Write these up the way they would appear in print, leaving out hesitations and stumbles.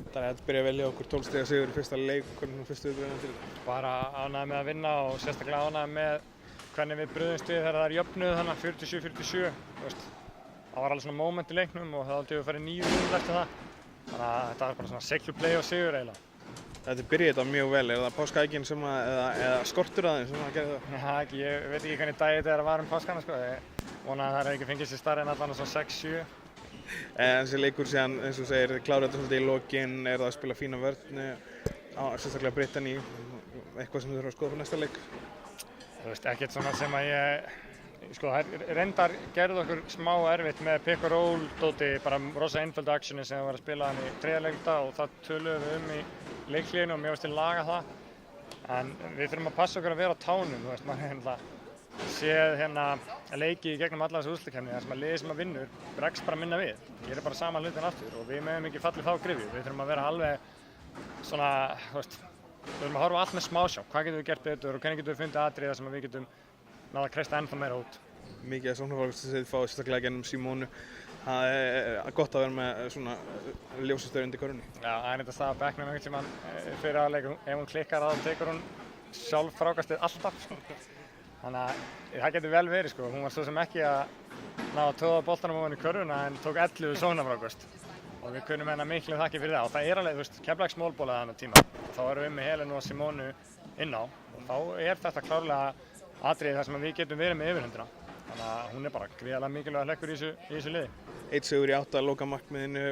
Þannig að þetta byrjaði vel hjá okkur 12 stiga sigur í fyrsta leik, hvernig fyrstu viðbrögðin til þetta? Bara ánægður með að vinna og sérstaklega ánægður með hvernig við brugðumst við þegar það jöfnuðu þannig 47-47. Það var alveg svona moment í leiknum og það aldrei farið 9 mínútur eftir það. Þannig að þetta var bara svona seigluplay og sigur eiginlega. Þetta byrjaði þetta mjög vel, er það páskaækinn sem eða skortur aðeins sem gerði það? Já, ég veit ekki hvernig dagið þetta er að vara páskana sko. Ég vona að það ekki fengið sér starri en allan svona 6-7. En þessi leikur síðan, eins og þú segir, klára þetta svolítið í lokin, er það að spila fína vörn, sérstaklega Brittany, eitthvað sem þú þurfa að skoða fyrir næsta leik? Þú veist, ekkert svona sem að sko, reyndar gerðu okkur smá erfitt með pick and roll dóti, bara rosa einföldu actioni sem við varum að spila hann í þriðja leikta og það töluðum við í leiklíðinu og mér varst til að laga það. En við þurfum að passa okkur að vera á tánum, þú veist, maður séð leiki í gegnum alla þessu úrslitakeppni þar sem að liðið sem að vinnur bregst bara minna við. Gerir bara sama hlutin aftur og við megum ekki fallið þá gryfju. Við þurfum að vera alveg svona, þú veist, við þurfum að horfa allt með smásjá. Hvað getum við gert betur og hvernig getum við fundið atriði þar sem við getum náða að kreista ennþá meira út. Mikið af sóknarfólk sem þið fáið sérstaklega gennum Simónu. Það er gott að vera með svona ljósastöður undir körfunni. Já, það er þetta stað á bekknum einhvern tímann fyrir aðleik. Ef hún klikkar þá tekur hún sjálf frákastið alltaf. Þannig að það getur vel verið sko. Hún var svo sem ekki að ná að toga boltanum ofan í körfuna en tók 11 sóknarfrákast. Og við kunnum hennar miklu þakkir fyrir það. Og það er alveg, þú veist, Keflavík smólbólaði þennan tíma. Þá erum við með Helenu og Simónu inn á. Og þá er þetta klárlega atriði þar sem við getum verið með yfirhöndina. Þannig að hún er bara gríðarlega mikilvæg hlekkur í þessu liði. 1 sigur í 8 lokamarkmiðinu,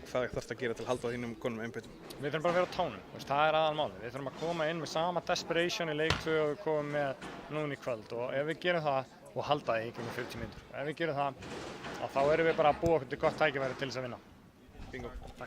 hvað þarftu að gera til að halda þínum konum einbeitum? Við þurfum bara að vera á tánum, það er aðalmálið. Við þurfum að koma inn með sama desperation í leik 2 og við komum með núna í kvöld og ef við gerum það og halda það í kringum 40 mínútur. Ef við gerum það, þá erum við bara að búa okkur til gott tækifæri til þess að vinna. Bingo. Takk.